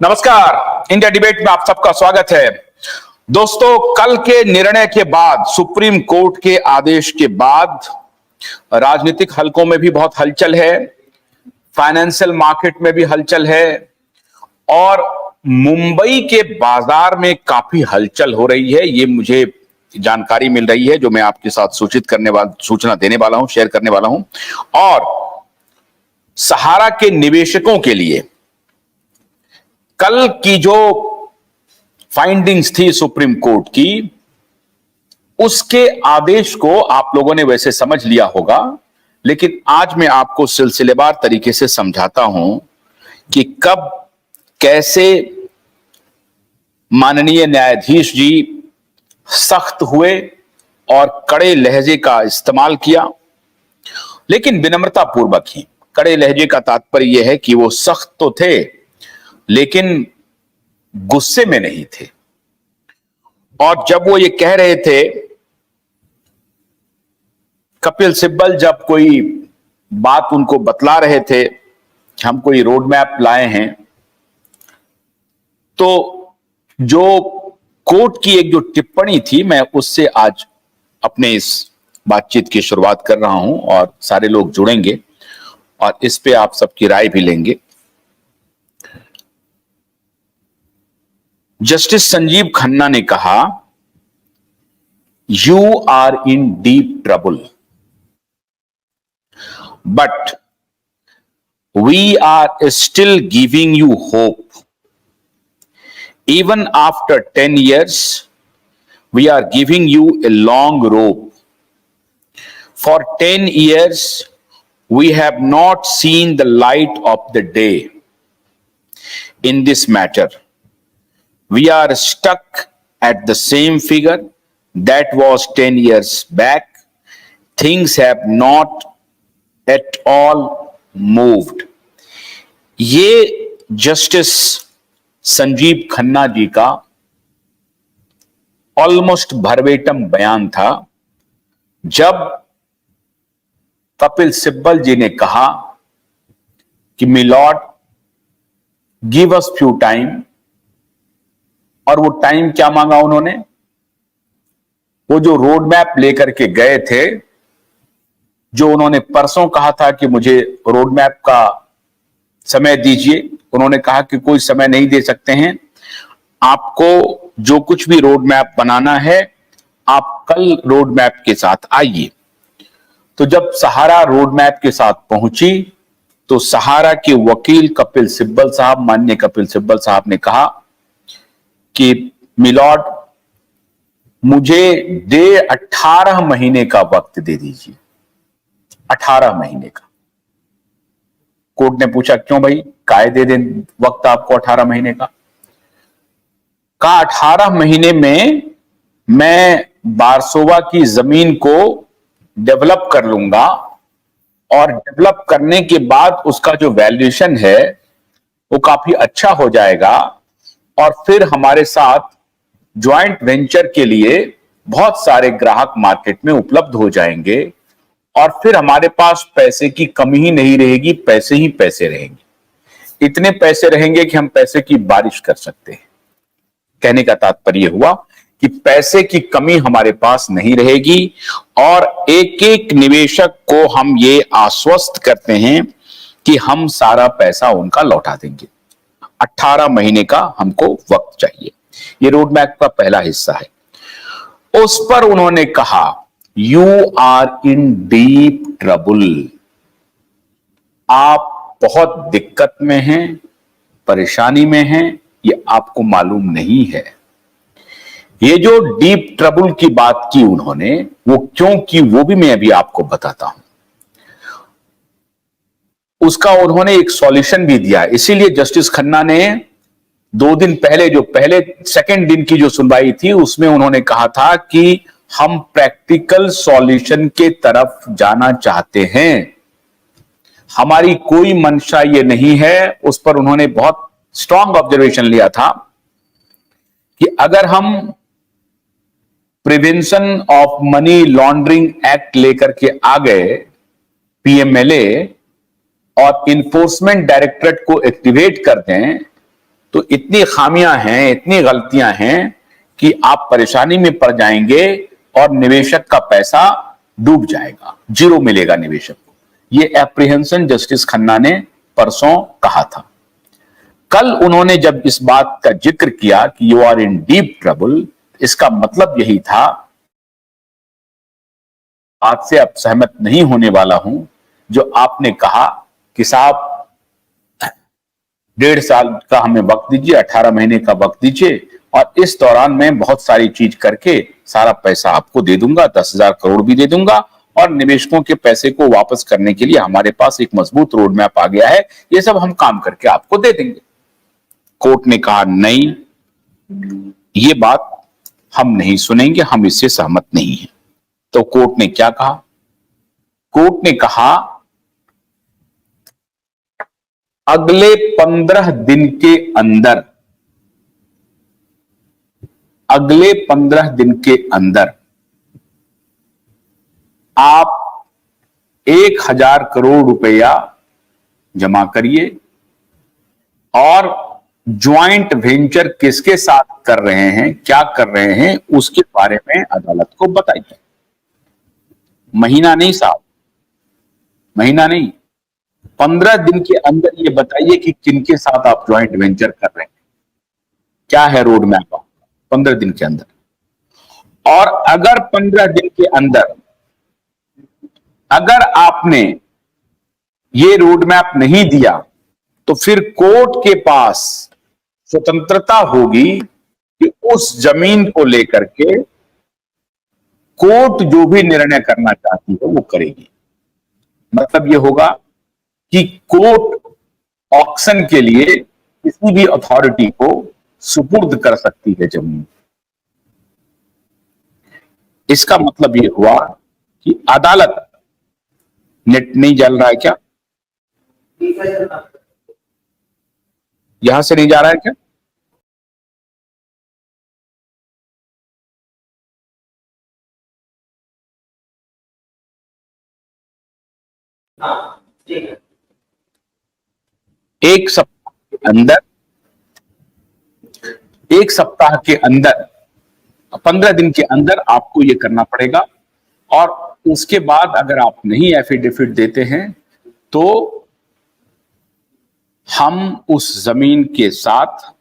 नमस्कार, India debate में आप सबका स्वागत है। दोस्तों, कल के निर्णय के बाद, सुप्रीम कोर्ट के आदेश के बाद राजनीतिक हलकों में भी बहुत हलचल है, फाइनेंशियल मार्केट में भी हलचल है और मुंबई के बाजार में काफी हलचल हो रही है। ये मुझे जानकारी मिल रही है जो मैं आपके साथ सूचना देने वाला हूं, शेयर करने वाला हूं। और सहारा के निवेशकों के लिए कल की जो फाइंडिंग्स थी सुप्रीम कोर्ट की, उसके आदेश को आप लोगों ने वैसे समझ लिया होगा, लेकिन आज मैं आपको सिलसिलेवार तरीके से समझाता हूं कि कब कैसे माननीय न्यायाधीश जी सख्त हुए और कड़े लहजे का इस्तेमाल किया, लेकिन विनम्रता पूर्वक ही। कड़े लहजे का तात्पर्य यह है कि वो सख्त तो थे लेकिन गुस्से में नहीं थे। और जब वो ये कह रहे थे, कपिल सिब्बल जब कोई बात उनको बतला रहे थे, हम कोई रोड मैप लाए हैं, तो जो कोर्ट की एक जो टिप्पणी थी, मैं उससे आज अपने इस बातचीत की शुरुआत कर रहा हूं और सारे लोग जुड़ेंगे और इस पे आप सबकी राय भी लेंगे। जस्टिस संजीव खन्ना ने कहा, you are in deep trouble but we are still giving you hope. Even after 10 years, we are giving you a long rope. For 10 years, we have not seen the light of the day in this matter. We are stuck at the same figure that was 10 years back. Things have not at all moved. ये justice Sanjeev Khanna ji का almost verbatim बयान था जब कपिल सिब्बल जी ने कहा कि milord give us few time. और वो टाइम क्या मांगा उन्होंने? वो जो रोड मैप लेकर के गए थे, जो उन्होंने परसों कहा था कि मुझे रोड मैप का समय दीजिए, उन्होंने कहा कि कोई समय नहीं दे सकते हैं, आपको जो कुछ भी रोड मैप बनाना है आप कल रोड मैप के साथ आइए। तो जब सहारा रोड मैप के साथ पहुंची तो सहारा के वकील कपिल सिब्बल साहब, माननीय कपिल सिब्बल साहब ने कहा कि मिलॉर्ड, मुझे 18 महीने का वक्त दे दीजिए। 18 महीने का। कोर्ट ने पूछा, क्यों भाई, काहे दे दें वक्त आपको 18 महीने का? कहा 18 महीने में मैं बारसोवा की जमीन को डेवलप कर लूंगा और डेवलप करने के बाद उसका जो वैल्यूएशन है वो काफी अच्छा हो जाएगा और फिर हमारे साथ ज्वाइंट वेंचर के लिए बहुत सारे ग्राहक मार्केट में उपलब्ध हो जाएंगे और फिर हमारे पास पैसे की कमी ही नहीं रहेगी, पैसे ही पैसे रहेंगे। इतने पैसे रहेंगे कि हम पैसे की बारिश कर सकते हैं। कहने का तात्पर्य हुआ कि पैसे की कमी हमारे पास नहीं रहेगी और एक एक निवेशक को हम ये आश्वस्त करते हैं कि हम सारा पैसा उनका लौटा देंगे। 18 महीने का हमको वक्त चाहिए। ये रोड मैप का पहला हिस्सा है। उस पर उन्होंने कहा, you are in deep trouble. आप बहुत दिक्कत में हैं, परेशानी में हैं, ये आपको मालूम नहीं है। ये जो डीप ट्रबल की बात की उन्होंने, वो क्यों की वो भी मैं अभी आपको बताता हूं। उसका उन्होंने एक सॉल्यूशन भी दिया। इसीलिए जस्टिस खन्ना ने 2 दिन पहले, जो पहले सेकंड दिन की जो सुनवाई थी, उसमें उन्होंने कहा था कि हम प्रैक्टिकल सॉल्यूशन के तरफ जाना चाहते हैं, हमारी कोई मंशा ये नहीं है। उस पर उन्होंने बहुत स्ट्रांग ऑब्जर्वेशन लिया था कि अगर हम prevention of money laundering act लेकर के आ गए, पीएमएलए, और इन्फोर्समेंट डायरेक्टरेट को एक्टिवेट कर दें, तो इतनी खामियां हैं, इतनी गलतियां हैं कि आप परेशानी में पड़ जाएंगे और निवेशक का पैसा डूब जाएगा, जीरो मिलेगा निवेशक को। ये एप्रीहेंशन जस्टिस खन्ना ने परसों कहा था। कल उन्होंने जब इस बात का जिक्र किया कि you are in deep trouble, इसका मतलब यही था, आज से अब सहमत नहीं होने वाला हूं जो आपने कहा कि साहब 1.5 साल का हमें वक्त दीजिए, 18 महीने का वक्त दीजिए, और इस दौरान मैं बहुत सारी चीज करके सारा पैसा आपको दे दूंगा, 10,000 करोड़ भी दे दूंगा, और निवेशकों के पैसे को वापस करने के लिए हमारे पास एक मजबूत रोड मैप आ गया है, ये सब हम काम करके आपको दे देंगे। कोर्ट ने कहा नहीं, ये बात हम नहीं सुनेंगे, हम इससे सहमत नहीं हैं। तो कोर्ट ने क्या कहा? कोर्ट ने कहा अगले 15 दिन के अंदर, अगले 15 दिन के अंदर आप 1,000 करोड़ रुपया जमा करिए और ज्वाइंट वेंचर किसके साथ कर रहे हैं, क्या कर रहे हैं, उसके बारे में अदालत को बताइए। महीना नहीं साहब, महीना नहीं, 15 दिन के अंदर ये बताइए कि किनके साथ आप ज्वाइंट वेंचर कर रहे हैं, क्या है रोड मैप आपका 15 दिन के अंदर। और अगर 15 दिन के अंदर अगर आपने ये रोड मैप नहीं दिया तो फिर कोर्ट के पास स्वतंत्रता होगी कि उस जमीन को लेकर के कोर्ट जो भी निर्णय करना चाहती है वो करेगी। मतलब ये होगा कि कोर्ट ऑक्शन के लिए किसी भी अथॉरिटी को सुपुर्द कर सकती है जमीन। इसका मतलब ये हुआ कि अदालत, नेट नहीं जल रहा है क्या? यहां से नहीं जा रहा है क्या? एक सप्ताह के अंदर, एक सप्ताह के अंदर, 15 दिन के अंदर आपको यह करना पड़ेगा। और उसके बाद अगर आप नहीं एफिडेविट देते हैं तो हम उस जमीन के साथ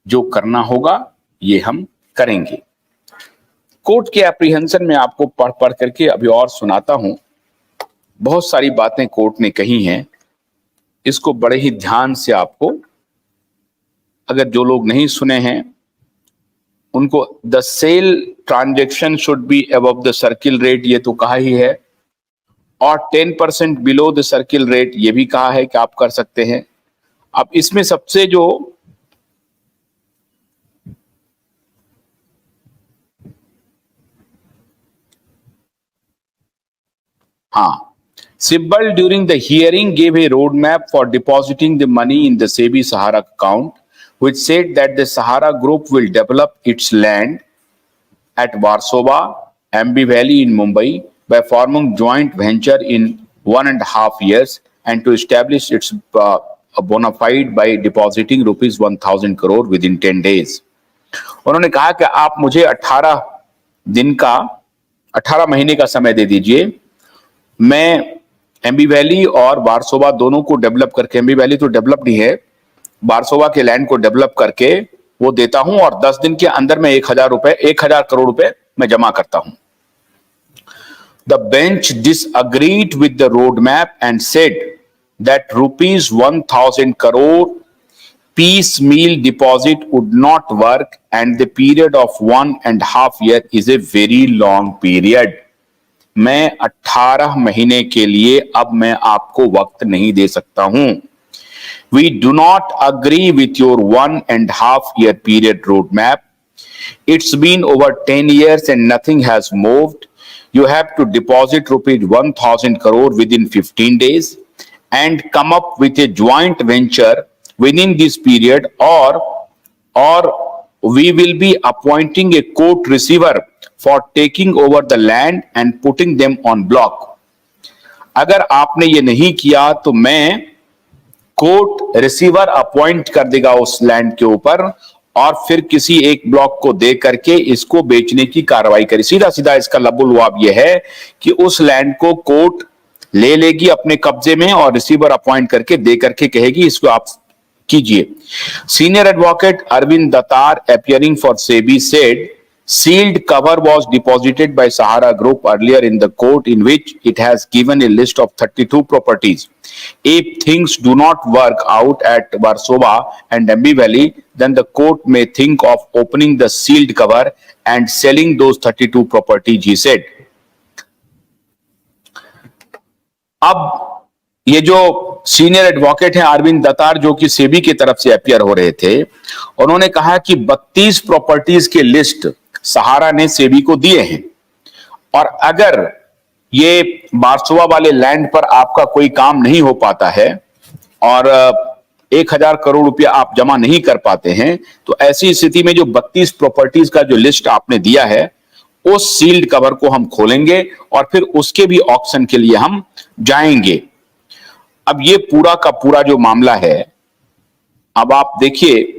जो करना होगा ये हम करेंगे। कोर्ट के एप्रीहेंशन में आपको पढ़ पढ़ करके अभी और सुनाता हूं। बहुत सारी बातें कोर्ट ने कही हैं, इसको बड़े ही ध्यान से आपको, अगर जो लोग नहीं सुने हैं उनको, the sale transaction should be above the circle rate, ये तो कहा ही है, और 10% बिलो द सर्किल रेट ये भी कहा है कि आप कर सकते हैं। अब इसमें सबसे जो Sibbal during the hearing gave a roadmap for depositing the money in the SEBI Sahara account, which said that the Sahara Group will develop its land at Warsaw, MB Valley in Mumbai by forming joint venture in 1.5 years and to establish its bona fide by depositing rupees 1,000 crore within 10 days. उन्होंने कहा कि आप मुझे 18 महीने का समय दे दीजिए, मैं एमबी वैली और वारसोवा दोनों को डेवलप करके, एमबी वैली तो डेवलप नहीं है, वारसोवा के लैंड को डेवलप करके वो देता हूं और 10 दिन के अंदर में 1,000 करोड़ रुपए मैं जमा करता हूं। The bench disagreed with the roadmap and said that rupees 1,000 crore piecemeal deposit would not work and the period of 1.5 year is a very long period. मैं 18 महीने के लिए अब मैं आपको वक्त नहीं दे सकता हूं। We do not agree with your 1.5 year period roadmap. It's been over 10 years and nothing has moved. You have to deposit rupees 1,000 crore within 15 days and come up with a joint venture within this period, or we will be appointing a court receiver for taking over the land and putting them on block. अगर आपने ये नहीं किया तो मैं court receiver appoint कर देगा उस लैंड के ऊपर और फिर किसी एक ब्लॉक को दे करके इसको बेचने की कार्रवाई करे। सीधा सीधा इसका लबुल लुआब यह है कि उस लैंड को कोर्ट ले लेगी अपने कब्जे में और रिसीवर अपॉइंट करके दे करके कहेगी इसको आप कीजिए। Senior advocate Arvind Datar appearing for SEBI said sealed cover was deposited by Sahara Group earlier in the court in which it has given a list of 32 properties. If things do not work out at Warsaw and Ambi Valley, then the court may think of opening the sealed cover and selling those 32 properties, he said. अब ये जो senior advocate हैं अरविंद दत्तार जो कि सेबी की तरफ से appear हो रहे थे, उन्होंने कहा कि 32 प्रॉपर्टीज के लिस्ट सहारा ने सेबी को दिए हैं और अगर ये बारसोवा वाले लैंड पर आपका कोई काम नहीं हो पाता है और 1000 करोड़ रुपया आप जमा नहीं कर पाते हैं तो ऐसी स्थिति में जो 32 प्रॉपर्टीज का जो लिस्ट आपने दिया है उस सील्ड कवर को हम खोलेंगे और फिर उसके भी ऑक्शन के लिए हम जाएंगे। अब ये पूरा का पूरा जो मामला है, अब आप देखिए